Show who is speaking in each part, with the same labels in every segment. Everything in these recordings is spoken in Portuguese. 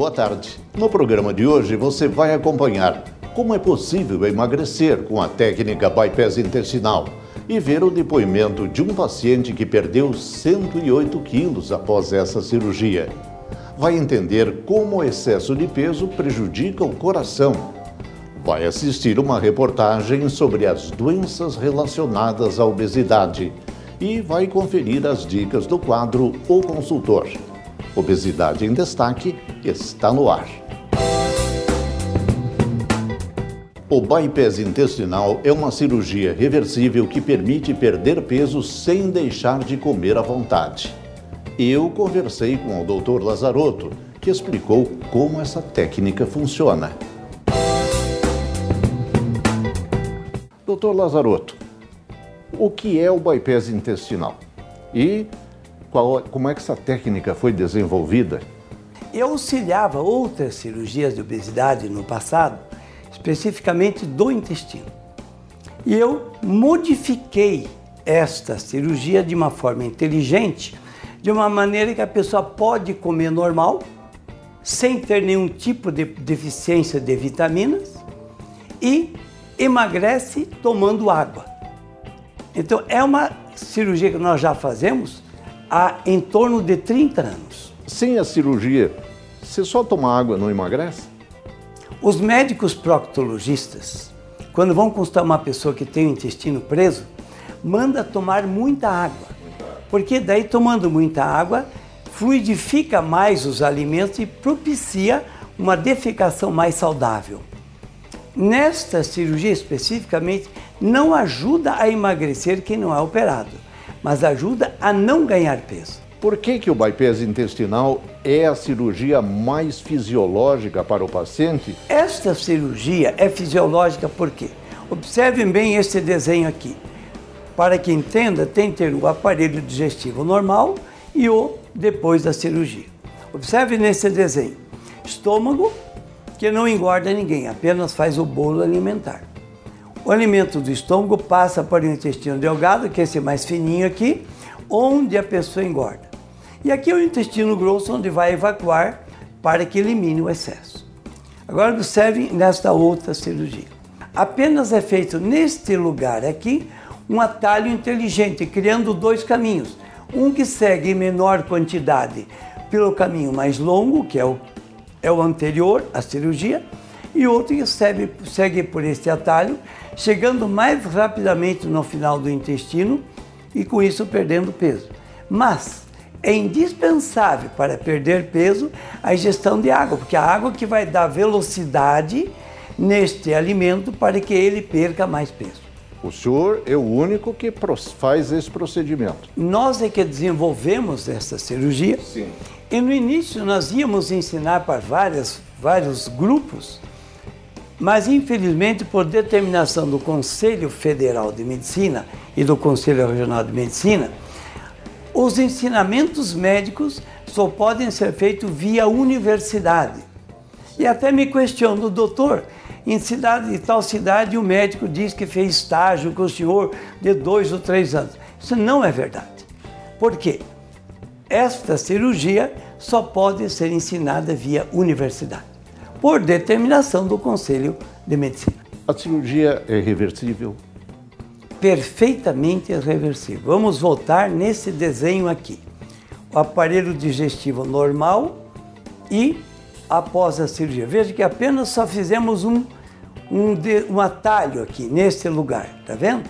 Speaker 1: boa tarde. No programa de hoje você vai acompanhar como é possível emagrecer com a técnica bypass intestinal e ver o depoimento de um paciente que perdeu 108 quilos após essa cirurgia. Vai entender como o excesso de peso prejudica o coração. Vai assistir uma reportagem sobre as doenças relacionadas à obesidade e vai conferir as dicas do quadro O Consultor. Obesidade em Destaque está no ar. O bypass intestinal é uma cirurgia reversível que permite perder peso sem deixar de comer à vontade. Eu conversei com o Dr. Lazarotto, que explicou como essa técnica funciona. Dr. Lazarotto, o que é o bypass intestinal? E como é que essa técnica foi desenvolvida?
Speaker 2: Eu auxiliava outras cirurgias de obesidade no passado, especificamente do intestino. E eu modifiquei esta cirurgia de uma forma inteligente, de uma maneira que a pessoa pode comer normal, sem ter nenhum tipo de deficiência de vitaminas e emagrece tomando água. Então é uma cirurgia que nós já fazemos há em torno de 30 anos.
Speaker 1: Sem a cirurgia, você só toma água, não emagrece?
Speaker 2: Os médicos proctologistas, quando vão consultar uma pessoa que tem o intestino preso, manda tomar muita água. Porque daí, tomando muita água, fluidifica mais os alimentos e propicia uma defecação mais saudável. Nesta cirurgia especificamente, não ajuda a emagrecer quem não é operado, mas ajuda a não ganhar peso.
Speaker 1: Por que o bypass intestinal é a cirurgia mais fisiológica para o paciente?
Speaker 2: Esta cirurgia é fisiológica por quê? Observem bem esse desenho aqui. Para que entenda, tem que ter o aparelho digestivo normal e o depois da cirurgia. Observe nesse desenho. Estômago, que não engorda ninguém, apenas faz o bolo alimentar. O alimento do estômago passa para o intestino delgado, que é esse mais fininho aqui, onde a pessoa engorda. E aqui é o intestino grosso, onde vai evacuar para que elimine o excesso. Agora observe nesta outra cirurgia. Apenas é feito neste lugar aqui um atalho inteligente, criando dois caminhos. Um que segue em menor quantidade pelo caminho mais longo, que é o anterior à cirurgia, e outro que segue por este atalho, chegando mais rapidamente no final do intestino e com isso perdendo peso. Mas é indispensável para perder peso a ingestão de água, porque a água que vai dar velocidade neste alimento para que ele perca mais peso.
Speaker 1: O senhor é o único que faz esse procedimento.
Speaker 2: Nós é que desenvolvemos essa cirurgia.
Speaker 1: Sim.
Speaker 2: E no início nós íamos ensinar para vários grupos, mas infelizmente por determinação do Conselho Federal de Medicina e do Conselho Regional de Medicina, os ensinamentos médicos só podem ser feitos via universidade. E até me questiono, doutor, em tal cidade o médico diz que fez estágio com o senhor de 2 ou 3 anos. Isso não é verdade. Por quê? Esta cirurgia só pode ser ensinada via universidade, por determinação do Conselho de Medicina.
Speaker 1: A cirurgia é reversível?
Speaker 2: Perfeitamente reversível. Vamos voltar nesse desenho aqui. O aparelho digestivo normal e após a cirurgia. Veja que apenas só fizemos um atalho aqui, nesse lugar, tá vendo?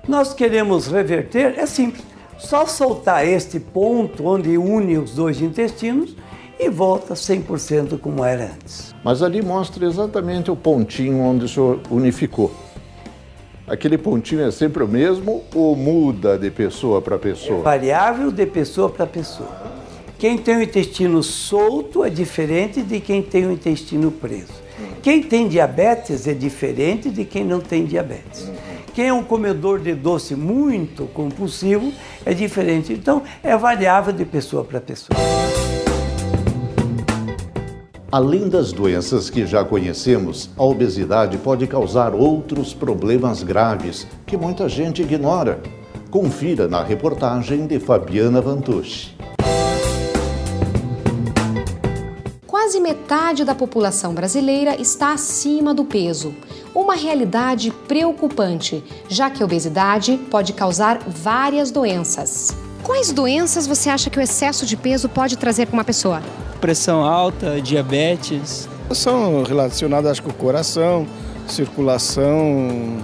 Speaker 2: Nós queremos reverter, é simples. Só soltar este ponto onde une os dois intestinos e volta 100% como era antes.
Speaker 1: Mas ali mostra exatamente o pontinho onde o senhor unificou. Aquele pontinho é sempre o mesmo ou muda de pessoa para pessoa?
Speaker 2: É variável de pessoa para pessoa. Quem tem o intestino solto é diferente de quem tem o intestino preso. Quem tem diabetes é diferente de quem não tem diabetes. Quem é um comedor de doce muito compulsivo é diferente. Então, é variável de pessoa para pessoa.
Speaker 1: Além das doenças que já conhecemos, a obesidade pode causar outros problemas graves que muita gente ignora. Confira na reportagem de Fabiana Vantucci.
Speaker 3: Quase metade da população brasileira está acima do peso. Uma realidade preocupante, já que a obesidade pode causar várias doenças. Quais doenças você acha que o excesso de peso pode trazer para uma pessoa?
Speaker 4: Pressão alta, diabetes.
Speaker 5: São relacionadas com o coração, circulação,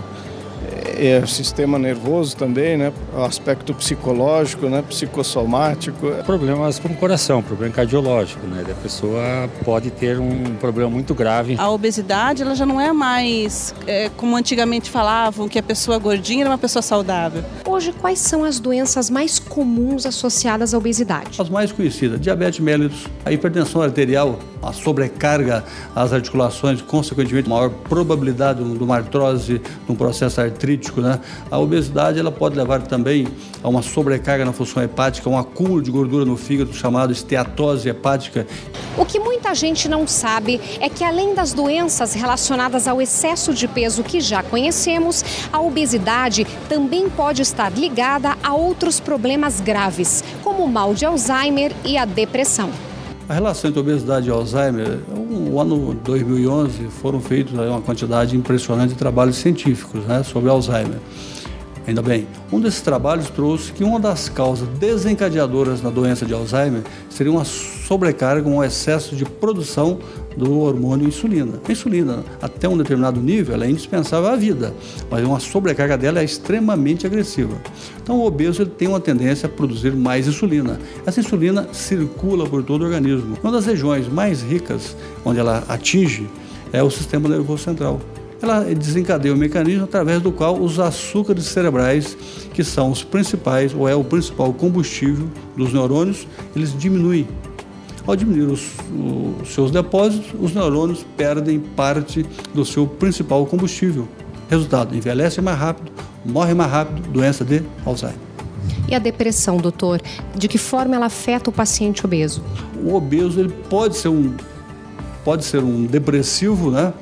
Speaker 5: sistema nervoso também, né? O aspecto psicológico, né? Psicossomático.
Speaker 6: Problemas com o coração, problema cardiológico, né? A pessoa pode ter um problema muito grave.
Speaker 7: A obesidade ela já não é mais como antigamente falavam, que a pessoa gordinha era uma pessoa saudável.
Speaker 3: Hoje, quais são as doenças mais comuns associadas à obesidade?
Speaker 8: As mais conhecidas, diabetes mellitus, a hipertensão arterial, a sobrecarga às articulações, consequentemente maior probabilidade de uma artrose, de um processo artrítico, né? A obesidade ela pode levar também a uma sobrecarga na função hepática, um acúmulo de gordura no fígado chamado esteatose hepática.
Speaker 3: O que muita gente não sabe é que, além das doenças relacionadas ao excesso de peso que já conhecemos, a obesidade também pode estar ligada a outros problemas graves, como o mal de Alzheimer e a depressão.
Speaker 8: A relação entre obesidade e Alzheimer, no ano 2011 foram feitos uma quantidade impressionante de trabalhos científicos, né, sobre Alzheimer. Ainda bem, um desses trabalhos trouxe que uma das causas desencadeadoras na doença de Alzheimer seria uma sobrecarga, um excesso de produção do hormônio insulina. A insulina, até um determinado nível, ela é indispensável à vida, mas uma sobrecarga dela é extremamente agressiva. Então o obeso ele tem uma tendência a produzir mais insulina. Essa insulina circula por todo o organismo. Uma das regiões mais ricas, onde ela atinge, é o sistema nervoso central. Ela desencadeia o mecanismo através do qual os açúcares cerebrais, que são os principais, ou é o principal combustível dos neurônios, eles diminuem. Ao diminuir os seus depósitos, os neurônios perdem parte do seu principal combustível. Resultado, envelhece mais rápido, morre mais rápido, doença de Alzheimer.
Speaker 3: E a depressão, doutor? De que forma ela afeta o paciente obeso?
Speaker 8: O obeso ele pode ser um depressivo, né?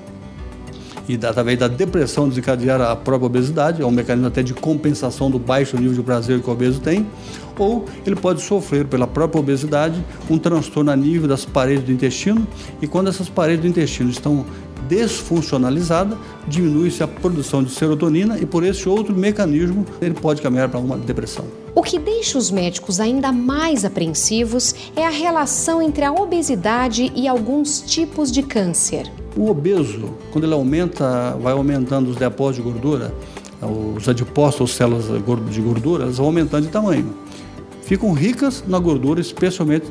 Speaker 8: E através da depressão desencadear a própria obesidade, é um mecanismo até de compensação do baixo nível de prazer que o obeso tem, ou ele pode sofrer pela própria obesidade um transtorno a nível das paredes do intestino, e quando essas paredes do intestino estão desfuncionalizadas, diminui-se a produção de serotonina e por esse outro mecanismo ele pode caminhar para uma depressão.
Speaker 3: O que deixa os médicos ainda mais apreensivos é a relação entre a obesidade e alguns tipos de câncer.
Speaker 8: O obeso, quando ele vai aumentando os depósitos de gordura, os adipócitos, células de gordura, elas vão aumentando de tamanho. Ficam ricas na gordura, especialmente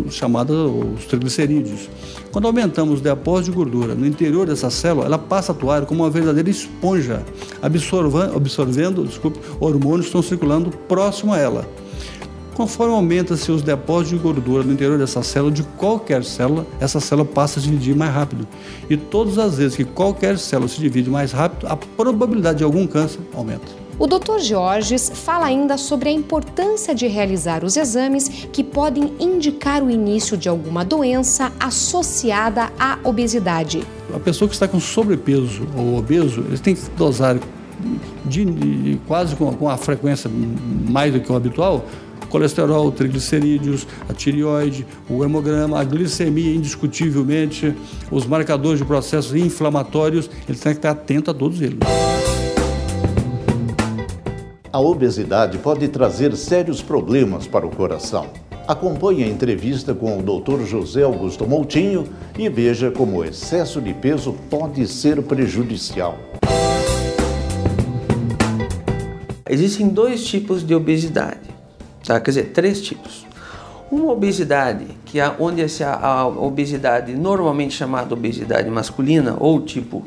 Speaker 8: chamadas os triglicerídeos. Quando aumentamos os depósitos de gordura no interior dessa célula, ela passa a atuar como uma verdadeira esponja, absorvendo hormônios que estão circulando próximo a ela. Conforme aumenta-se os depósitos de gordura no interior dessa célula, de qualquer célula, essa célula passa a se dividir mais rápido. E todas as vezes que qualquer célula se divide mais rápido, a probabilidade de algum câncer aumenta.
Speaker 3: O Dr. Georges fala ainda sobre a importância de realizar os exames que podem indicar o início de alguma doença associada à obesidade.
Speaker 8: A pessoa que está com sobrepeso ou obeso, ele tem que dosar quase com a frequência mais do que o habitual, colesterol, triglicerídeos, a tireoide, o hemograma, a glicemia indiscutivelmente, os marcadores de processos inflamatórios, ele tem que estar atento a todos eles.
Speaker 1: A obesidade pode trazer sérios problemas para o coração. Acompanhe a entrevista com o Dr. José Augusto Moutinho e veja como o excesso de peso pode ser prejudicial.
Speaker 9: Existem dois tipos de obesidade, tá? Quer dizer, 3 tipos. Uma obesidade, onde a obesidade normalmente chamada obesidade masculina, ou tipo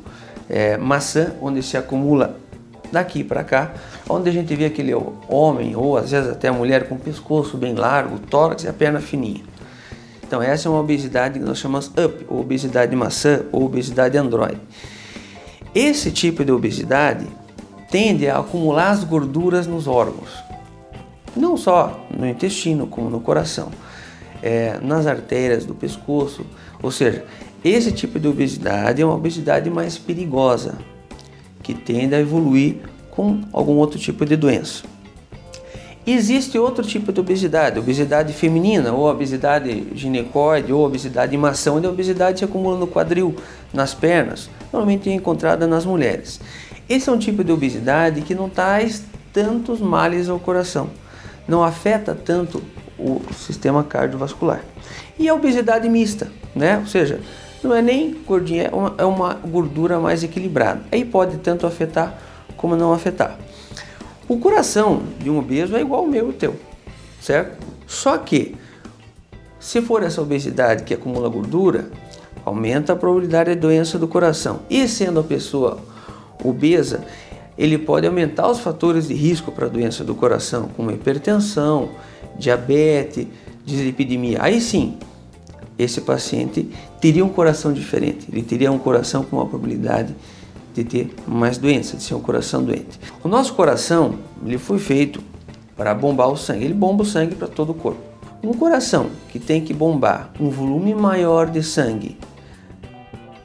Speaker 9: maçã, onde se acumula daqui para cá, onde a gente vê aquele homem, ou às vezes até a mulher com o pescoço bem largo, tórax e a perna fininha. Então essa é uma obesidade que nós chamamos UP, ou obesidade maçã, ou obesidade androide. Esse tipo de obesidade tende a acumular as gorduras nos órgãos, não só no intestino, como no coração, nas artérias do pescoço, ou seja, esse tipo de obesidade é uma obesidade mais perigosa, que tende a evoluir com algum outro tipo de doença. Existe outro tipo de obesidade feminina, ou obesidade ginecoide, ou obesidade em massa, onde a obesidade se acumula no quadril, nas pernas, normalmente é encontrada nas mulheres. Esse é um tipo de obesidade que não traz tantos males ao coração, não afeta tanto o sistema cardiovascular. E a obesidade mista, né? Ou seja, não é nem gordinha, é uma gordura mais equilibrada. Aí pode tanto afetar como não afetar. O coração de um obeso é igual ao meu e o teu, certo? Só que, se for essa obesidade que acumula gordura, aumenta a probabilidade de doença do coração. E sendo a pessoa obesa, ele pode aumentar os fatores de risco para a doença do coração, como hipertensão, diabetes, dislipidemia. Aí sim, esse paciente teria um coração diferente, ele teria um coração com uma probabilidade de ter mais doença, de ser um coração doente. O nosso coração, ele foi feito para bombar o sangue, ele bomba o sangue para todo o corpo. Um coração que tem que bombar um volume maior de sangue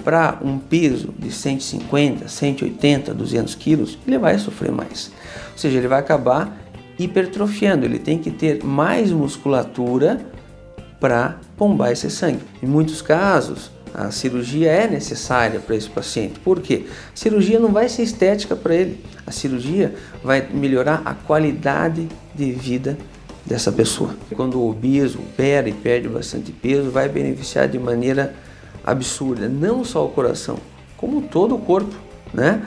Speaker 9: para um peso de 150, 180, 200 quilos, ele vai sofrer mais. Ou seja, ele vai acabar hipertrofiando, ele tem que ter mais musculatura para bombar esse sangue. Em muitos casos, a cirurgia é necessária para esse paciente. Por quê? A cirurgia não vai ser estética para ele. A cirurgia vai melhorar a qualidade de vida dessa pessoa. Quando o obeso opera e perde bastante peso, vai beneficiar de maneira absurda, não só o coração, como todo o corpo, né?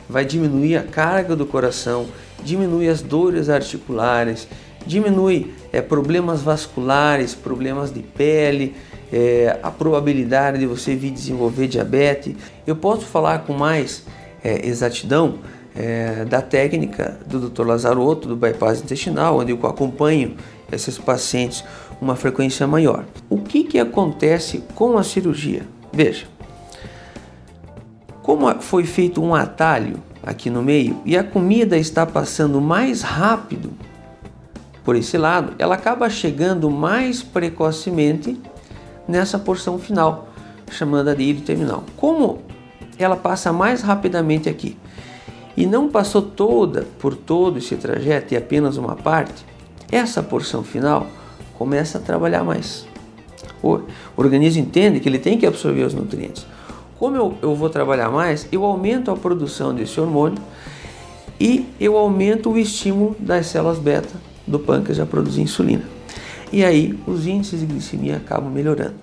Speaker 9: Vai diminuir a carga do coração, diminui as dores articulares, diminui problemas vasculares, problemas de pele, a probabilidade de você vir desenvolver diabetes. Eu posso falar com mais exatidão da técnica do Dr. Lazarotto, do bypass intestinal, onde eu acompanho esses pacientes com uma frequência maior. O que acontece com a cirurgia? Veja, como foi feito um atalho aqui no meio e a comida está passando mais rápido por esse lado, ela acaba chegando mais precocemente nessa porção final, chamada de íleo terminal. Como ela passa mais rapidamente aqui e não passou por todo esse trajeto e apenas uma parte, essa porção final começa a trabalhar mais. O organismo entende que ele tem que absorver os nutrientes. Como eu vou trabalhar mais, eu aumento a produção desse hormônio e eu aumento o estímulo das células beta do pâncreas a produzir insulina. E aí os índices de glicemia acabam melhorando.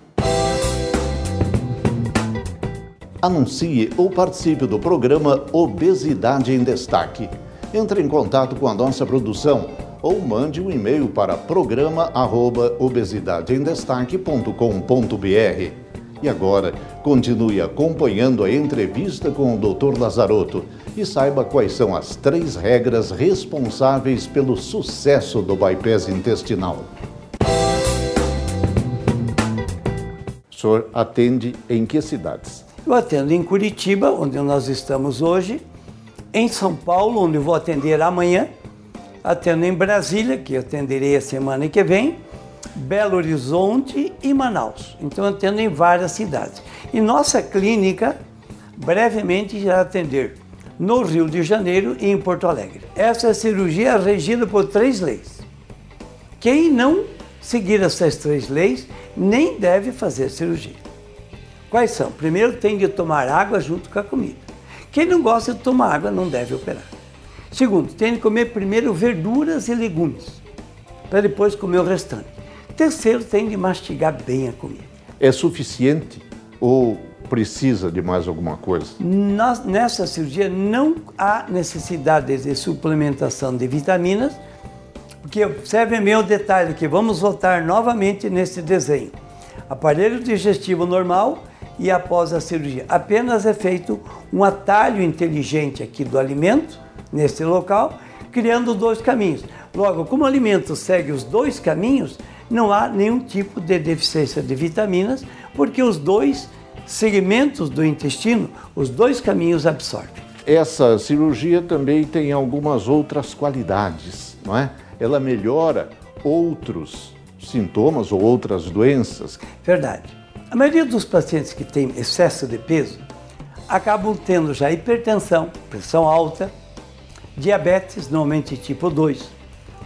Speaker 1: Anuncie ou participe do programa Obesidade em Destaque. Entre em contato com a nossa produção ou mande um e-mail para programa@obesidadeemdestaque.com.br. E agora, continue acompanhando a entrevista com o Dr. Lazarotto e saiba quais são as 3 regras responsáveis pelo sucesso do bypass intestinal. O senhor atende em que cidades?
Speaker 2: Eu atendo em Curitiba, onde nós estamos hoje, em São Paulo, onde eu vou atender amanhã, atendo em Brasília, que atenderei a semana que vem, Belo Horizonte e Manaus. Então, atendo em várias cidades. E nossa clínica, brevemente, irá atender no Rio de Janeiro e em Porto Alegre. Essa cirurgia é regida por 3 leis. Quem não seguir essas 3 leis, nem deve fazer cirurgia. Quais são? Primeiro, tem de tomar água junto com a comida. Quem não gosta de tomar água não deve operar. Segundo, tem de comer primeiro verduras e legumes, para depois comer o restante. Terceiro, tem de mastigar bem a comida.
Speaker 1: É suficiente ou precisa de mais alguma coisa?
Speaker 2: Nessa cirurgia não há necessidade de suplementação de vitaminas, porque observe bem o detalhe que vamos voltar novamente nesse desenho. Aparelho digestivo normal e após a cirurgia. Apenas é feito um atalho inteligente aqui do alimento, nesse local, criando 2 caminhos. Logo, como o alimento segue os 2 caminhos, não há nenhum tipo de deficiência de vitaminas, porque os 2 segmentos do intestino, os 2 caminhos absorvem.
Speaker 1: Essa cirurgia também tem algumas outras qualidades, não é? Ela melhora outros sintomas ou outras doenças.
Speaker 2: Verdade. A maioria dos pacientes que têm excesso de peso acabam tendo já hipertensão, pressão alta, diabetes, normalmente tipo 2,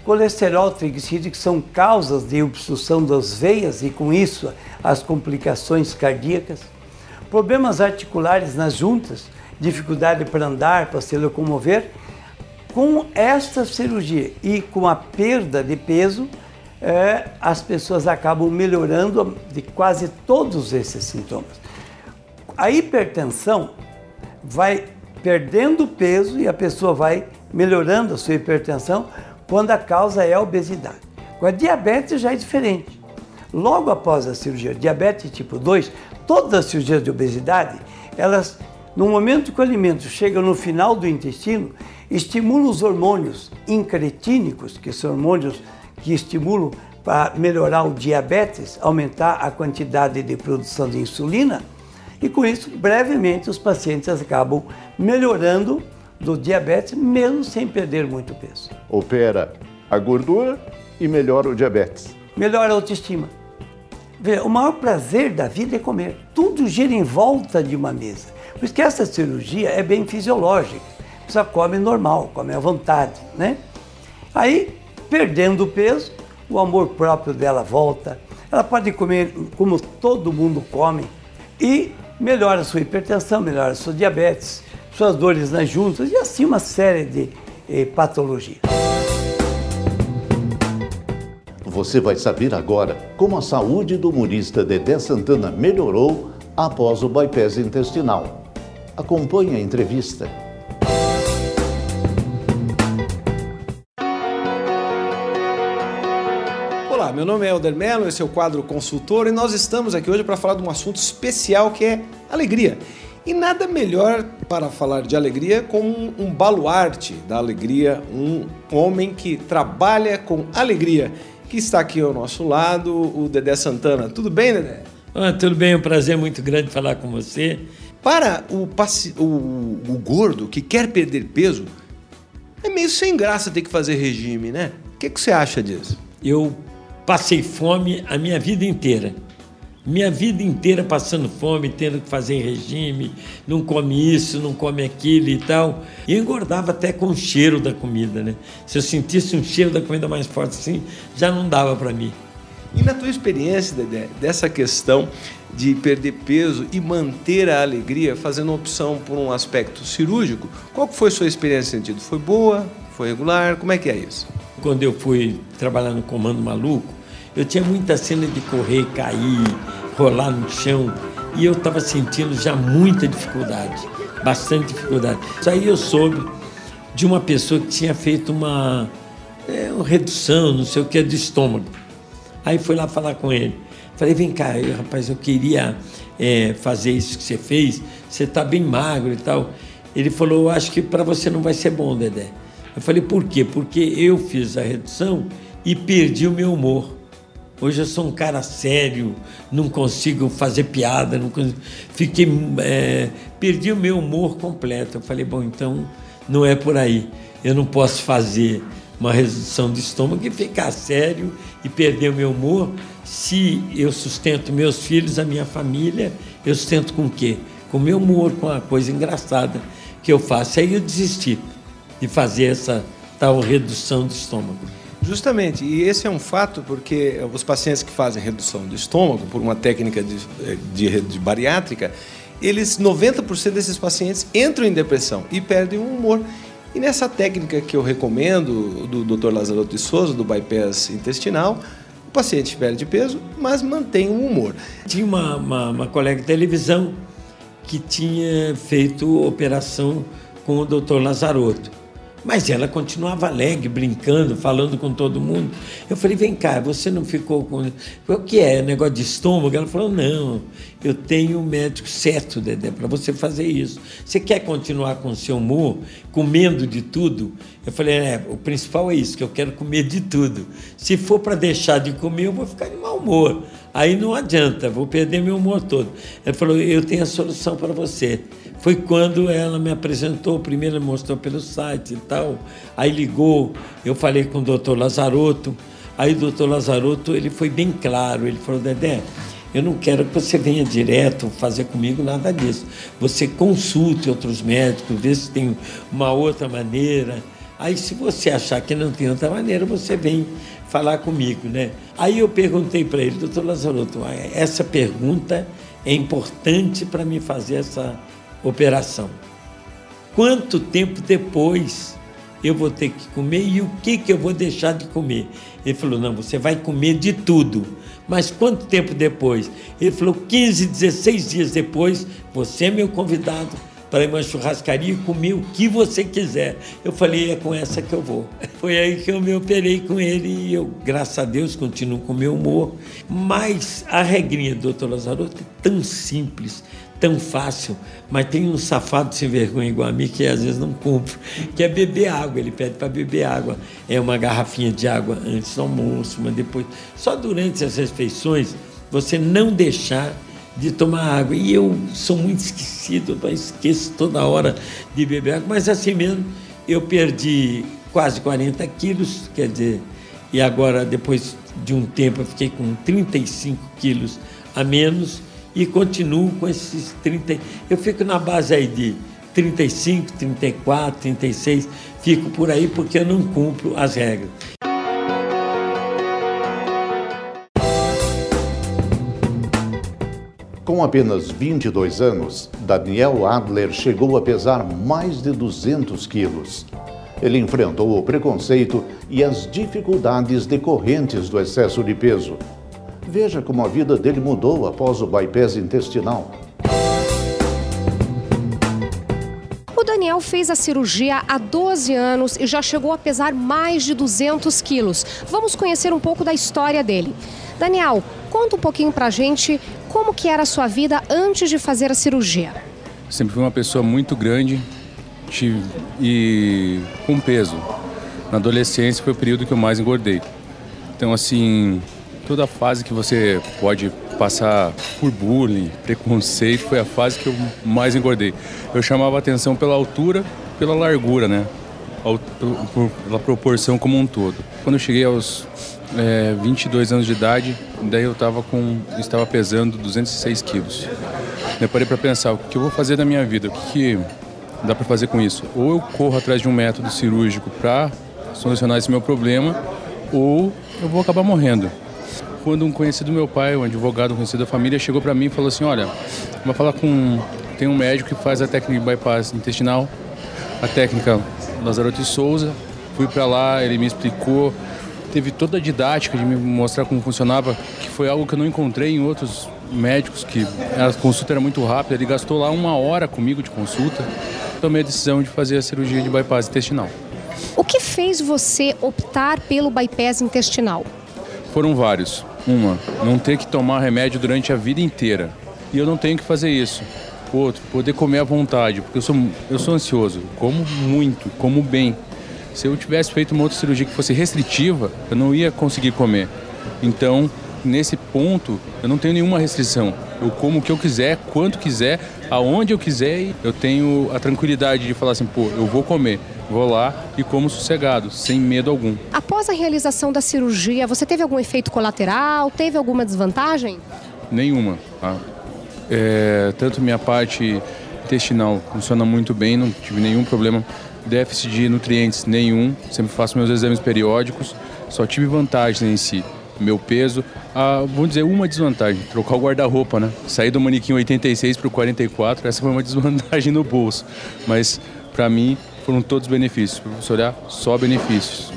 Speaker 2: colesterol, triglicerídeos, que são causas de obstrução das veias e com isso as complicações cardíacas, problemas articulares nas juntas, dificuldade para andar, para se locomover. Com esta cirurgia e com a perda de peso, as pessoas acabam melhorando de quase todos esses sintomas. A hipertensão vai perdendo peso e a pessoa vai melhorando a sua hipertensão quando a causa é a obesidade. Com a diabetes já é diferente. Logo após a cirurgia, diabetes tipo 2, todas as cirurgias de obesidade, elas, no momento que o alimento chega no final do intestino, estimulam os hormônios incretínicos, que são hormônios que estimulam para melhorar o diabetes, aumentar a quantidade de produção de insulina, e com isso, brevemente, os pacientes acabam melhorando do diabetes, mesmo sem perder muito peso.
Speaker 1: Opera a gordura e melhora o diabetes.
Speaker 2: Melhora a autoestima. O maior prazer da vida é comer. Tudo gira em volta de uma mesa. Por isso que essa cirurgia é bem fisiológica. A pessoa come normal, come à vontade, né? Aí, perdendo o peso, o amor próprio dela volta. Ela pode comer como todo mundo come e melhora a sua hipertensão, melhora a sua diabetes, suas dores nas juntas e assim uma série de patologias.
Speaker 1: Você vai saber agora como a saúde do humorista Dedé Santana melhorou após o bypass intestinal. Acompanhe a entrevista.
Speaker 10: Olá, meu nome é Helder Mello, esse é o quadro Consultor e nós estamos aqui hoje para falar de um assunto especial que é alegria. E nada melhor para falar de alegria como um baluarte da alegria, um homem que trabalha com alegria, que está aqui ao nosso lado, o Dedé Santana. Tudo bem, Dedé?
Speaker 11: Tudo bem, é um prazer muito grande falar com você.
Speaker 10: Para o gordo que quer perder peso, é meio sem graça ter que fazer regime, né? O que você acha disso?
Speaker 11: Eu passei fome a minha vida inteira. Minha vida inteira passando fome, tendo que fazer regime, não come isso, não come aquilo e tal. E eu engordava até com o cheiro da comida, né? Se eu sentisse um cheiro da comida mais forte assim, já não dava para mim.
Speaker 10: E na tua experiência, Dedé, dessa questão de perder peso e manter a alegria, fazendo opção por um aspecto cirúrgico, qual foi a sua experiência nesse sentido? Foi boa? Foi regular? Como é que é isso?
Speaker 11: Quando eu fui trabalhar no Comando Maluco, eu tinha muita cena de correr, cair, rolar no chão, e eu estava sentindo já muita dificuldade, bastante dificuldade. Isso aí eu soube de uma pessoa que tinha feito uma redução, não sei o que, do estômago. Aí fui lá falar com ele. Falei, vem cá, rapaz, eu queria fazer isso que você fez, você está bem magro e tal. Ele falou, eu acho que para você não vai ser bom, Dedé. Eu falei, por quê? Porque eu fiz a redução e perdi o meu humor. Hoje eu sou um cara sério, não consigo fazer piada, não consigo, perdi o meu humor completo. Eu falei, bom, então não é por aí. Eu não posso fazer uma redução de estômago e ficar sério e perder o meu humor. Se eu sustento meus filhos, a minha família, eu sustento com o quê? Com o meu humor, com a coisa engraçada que eu faço. Aí eu desisti de fazer essa tal redução de estômago.
Speaker 10: Justamente, e esse é um fato porque os pacientes que fazem redução do estômago por uma técnica de bariátrica, 90% desses pacientes entram em depressão e perdem o humor. E nessa técnica que eu recomendo, do Dr. Lazaroto de Souza, do bypass intestinal, o paciente perde peso, mas mantém o humor.
Speaker 11: Tinha uma colega de televisão que tinha feito operação com o Dr. Lazaroto. Mas ela continuava alegre, brincando, falando com todo mundo. Eu falei, vem cá, você não ficou com... O que é? Negócio de estômago? Ela falou, não, eu tenho um médico certo, Dedé, para você fazer isso. Você quer continuar com o seu humor, comendo de tudo? Eu falei, o principal é isso, que eu quero comer de tudo. Se for para deixar de comer, eu vou ficar de mau humor. Aí não adianta, vou perder meu humor todo. Ela falou, eu tenho a solução para você. Foi quando ela me apresentou, primeiro ela mostrou pelo site e tal, aí ligou, eu falei com o doutor Lazaroto, aí o doutor Lazaroto, ele foi bem claro, ele falou, Dedé, eu não quero que você venha direto fazer comigo nada disso, você consulte outros médicos, vê se tem uma outra maneira, Aí se você achar que não tem outra maneira, você vem falar comigo, né? Aí eu perguntei para ele, doutor Lazarotto, essa pergunta é importante para me fazer essa operação. Quanto tempo depois eu vou ter que comer e o que eu vou deixar de comer? Ele falou, não, você vai comer de tudo. Mas quanto tempo depois? Ele falou, 15, 16 dias depois, você é meu convidado para ir a uma churrascaria e comer o que você quiser. Eu falei, é com essa que eu vou. Foi aí que eu me operei com ele e eu, graças a Deus, continuo com o meu humor. Mas a regrinha do doutor Lazarotto é tão simples, tão fácil, mas tem um safado sem vergonha igual a mim que às vezes não cumpre, que é beber água. Ele pede para beber água. É uma garrafinha de água antes do almoço, mas depois. Só durante as refeições, você não deixar de tomar água. E eu sou muito esquecido, eu esqueço toda hora de beber água, mas assim mesmo eu perdi quase 40 quilos, quer dizer, e agora depois de um tempo eu fiquei com 35 quilos a menos e continuo com esses 30, eu fico na base aí de 35, 34, 36, fico por aí porque eu não cumpro as regras.
Speaker 1: Com apenas 22 anos, Daniel Adler chegou a pesar mais de 200 quilos. Ele enfrentou o preconceito e as dificuldades decorrentes do excesso de peso. Veja como a vida dele mudou após o bypass intestinal.
Speaker 3: O Daniel fez a cirurgia há 12 anos e já chegou a pesar mais de 200 quilos. Vamos conhecer um pouco da história dele. Daniel, conta um pouquinho pra gente como que era a sua vida antes de fazer a cirurgia.
Speaker 12: Sempre fui uma pessoa muito grande e com peso. Na adolescência foi o período que eu mais engordei. Então, assim, toda a fase que você pode passar por bullying, preconceito, foi a fase que eu mais engordei. Eu chamava atenção pela altura, pela largura, né? Pela proporção como um todo. Quando eu cheguei aos 22 anos de idade, daí eu estava pesando 206 quilos. Eu parei para pensar, o que eu vou fazer da minha vida? O que dá para fazer com isso? Ou eu corro atrás de um método cirúrgico para solucionar esse meu problema, ou eu vou acabar morrendo. Quando um conhecido do meu pai, um advogado, um conhecido da família, chegou para mim e falou assim, olha, vai falar tem um médico que faz a técnica de bypass intestinal, a técnica Lazarotto e Souza. Fui para lá, ele me explicou, teve toda a didática de me mostrar como funcionava, que foi algo que eu não encontrei em outros médicos, que a consulta era muito rápida. Ele gastou lá 1 hora comigo de consulta. Tomei a decisão de fazer a cirurgia de bypass intestinal.
Speaker 3: O que fez você optar pelo bypass intestinal?
Speaker 12: Foram vários. Não ter que tomar remédio durante a vida inteira. E eu não tenho que fazer isso. Outro, poder comer à vontade, porque eu sou ansioso. Como muito, como bem. Se eu tivesse feito uma outra cirurgia que fosse restritiva, eu não ia conseguir comer. Então, nesse ponto, eu não tenho nenhuma restrição. Eu como o que eu quiser, quanto quiser, aonde eu quiser. E eu tenho a tranquilidade de falar assim, pô, eu vou comer. Vou lá e como sossegado, sem medo algum.
Speaker 3: Após a realização da cirurgia, você teve algum efeito colateral? Teve alguma desvantagem?
Speaker 12: Nenhuma. Tá? Tanto minha parte intestinal funciona muito bem, não tive nenhum problema. Déficit de nutrientes nenhum, sempre faço meus exames periódicos, só tive vantagens em si. Meu peso, vou dizer uma desvantagem, trocar o guarda-roupa, né? Sair do manequim 86 para o 44, essa foi uma desvantagem no bolso. Mas, para mim, foram todos benefícios. Para você olhar, só benefícios.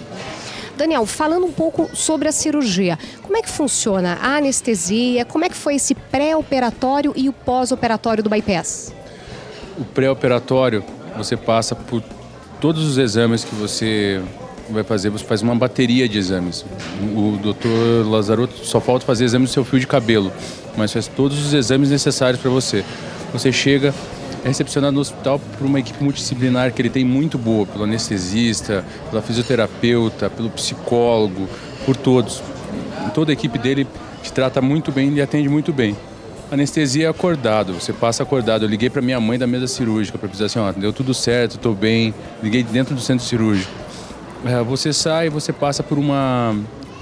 Speaker 3: Daniel, falando um pouco sobre a cirurgia, como é que funciona a anestesia, como é que foi esse pré-operatório e o pós-operatório do bypass?
Speaker 12: O pré-operatório, você passa por todos os exames que você vai fazer, você faz uma bateria de exames. O doutor Lazarotto só falta fazer exames do seu fio de cabelo, mas faz todos os exames necessários para você. Você chega, é recepcionado no hospital por uma equipe multidisciplinar que ele tem muito boa, pelo anestesista, pela fisioterapeuta, pelo psicólogo, por todos. Toda a equipe dele te trata muito bem e atende muito bem. Anestesia é acordado, você passa acordado. Eu liguei para minha mãe da mesa cirúrgica para dizer assim, ó, deu tudo certo, estou bem. Liguei dentro do centro cirúrgico. Você sai, você passa por uma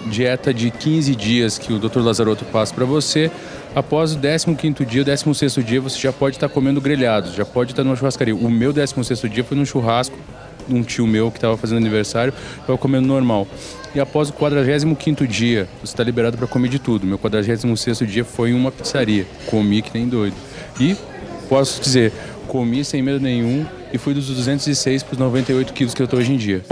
Speaker 12: dieta de 15 dias que o Dr. Lazarotto passa para você. Após o 15º dia, o 16º dia, você já pode estar comendo grelhados, já pode estar numa churrascaria. O meu 16º dia foi num churrasco um tio meu que estava fazendo aniversário, estava comendo normal. E após o 45º dia, você está liberado para comer de tudo. Meu 46º dia foi em uma pizzaria. Comi que nem doido. E posso dizer, comi sem medo nenhum e fui dos 206 para os 98 quilos que eu estou hoje em dia.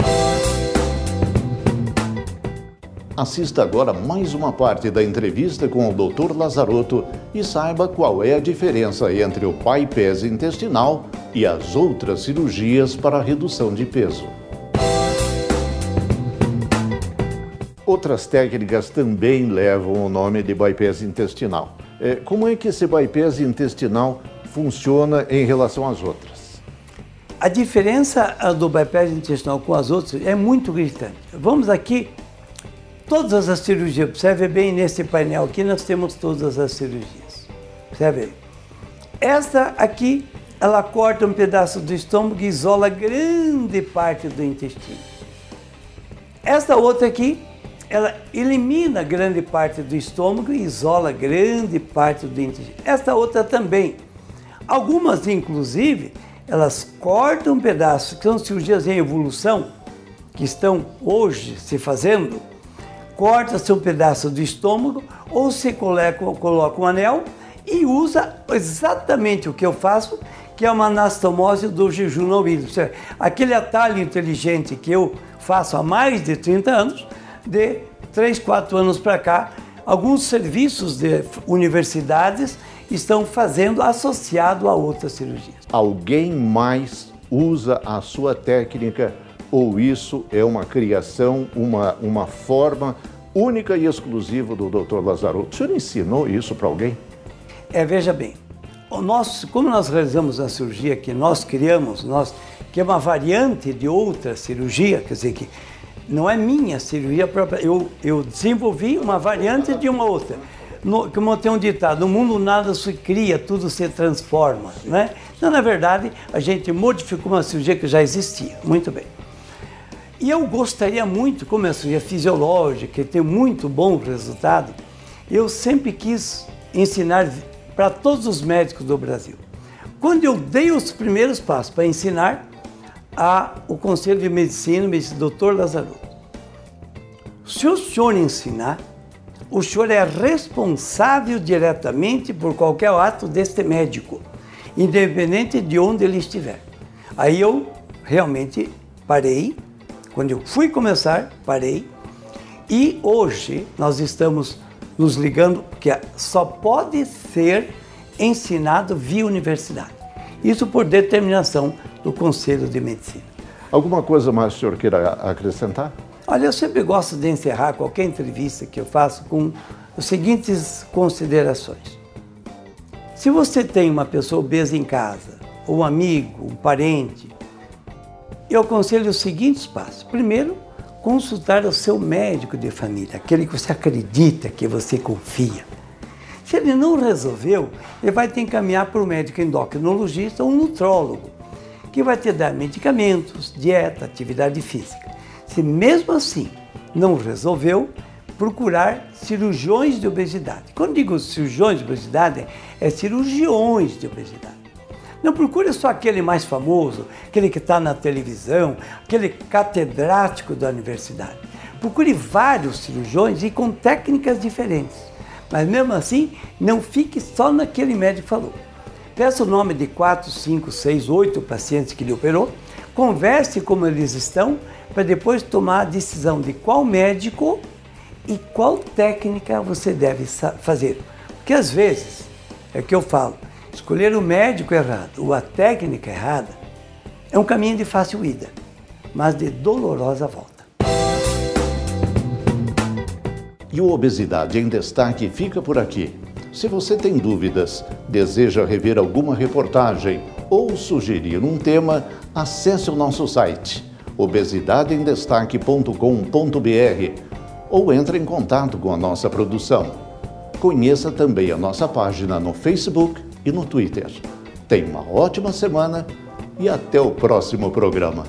Speaker 1: Assista agora mais uma parte da entrevista com o Dr. Lazarotto e saiba qual é a diferença entre o bypass intestinal e as outras cirurgias para a redução de peso. Outras técnicas também levam o nome de bypass intestinal. Como é que esse bypass intestinal funciona em relação às outras?
Speaker 2: A diferença do bypass intestinal com as outras é muito gritante. Vamos aqui, todas as cirurgias, observe bem nesse painel aqui, nós temos todas as cirurgias. Observe aí. Esta aqui, ela corta um pedaço do estômago e isola grande parte do intestino. Esta outra aqui, ela elimina grande parte do estômago e isola grande parte do intestino. Esta outra também. Algumas, inclusive, elas cortam um pedaço, que são cirurgias em evolução, que estão hoje se fazendo, corta-se um pedaço do estômago ou se coloca um anel e usa exatamente o que eu faço, que é uma anastomose do jejum não hídrico. Aquele atalho inteligente que eu faço há mais de 30 anos, de 3, 4 anos para cá, alguns serviços de universidades estão fazendo associado a outras cirurgias.
Speaker 1: Alguém mais usa a sua técnica ou isso é uma criação, uma forma única e exclusiva do Dr. Lazarotto? O senhor ensinou isso para alguém?
Speaker 2: Veja bem, como nós realizamos a cirurgia que nós criamos, que é uma variante de outra cirurgia, quer dizer que não é minha cirurgia própria, eu desenvolvi uma variante de uma outra. Como tem um ditado, no mundo nada se cria, tudo se transforma, né? Então, na verdade, a gente modificou uma cirurgia que já existia. Muito bem. E eu gostaria muito, como é a cirurgia fisiológica, que tem muito bom resultado, eu sempre quis ensinar para todos os médicos do Brasil. Quando eu dei os primeiros passos para ensinar, o Conselho de Medicina me disse, Dr. Lazarotto, se o senhor ensinar, o senhor é responsável diretamente por qualquer ato deste médico, independente de onde ele estiver. Aí eu realmente parei, quando eu fui começar, parei, e hoje nós estamos nos ligando, porque só pode ser ensinado via universidade. Isso por determinação do Conselho de Medicina.
Speaker 1: Alguma coisa mais que o senhor queira acrescentar?
Speaker 2: Olha, eu sempre gosto de encerrar qualquer entrevista que eu faço com as seguintes considerações. Se você tem uma pessoa obesa em casa, ou um amigo, um parente, eu aconselho os seguintes passos. Primeiro, consultar o seu médico de família, aquele que você acredita, que você confia. Se ele não resolveu, ele vai te encaminhar para o médico endocrinologista ou nutrólogo, que vai te dar medicamentos, dieta, atividade física. Se mesmo assim não resolveu, procurar cirurgiões de obesidade. Quando digo cirurgiões de obesidade, é cirurgiões de obesidade. Não procure só aquele mais famoso, aquele que está na televisão, aquele catedrático da universidade. Procure vários cirurgiões e com técnicas diferentes. Mas mesmo assim, não fique só naquele médico que falou. Peça o nome de 4, 5, 6, 8 pacientes que ele operou, converse como eles estão, para depois tomar a decisão de qual médico e qual técnica você deve fazer. Porque às vezes, é o que eu falo, escolher o médico errado ou a técnica errada é um caminho de fácil ida, mas de dolorosa volta.
Speaker 1: E o Obesidade em Destaque fica por aqui. Se você tem dúvidas, deseja rever alguma reportagem ou sugerir um tema, acesse o nosso site obesidadeemdestaque.com.br ou entre em contato com a nossa produção. Conheça também a nossa página no Facebook e no Twitter. Tenha uma ótima semana e até o próximo programa.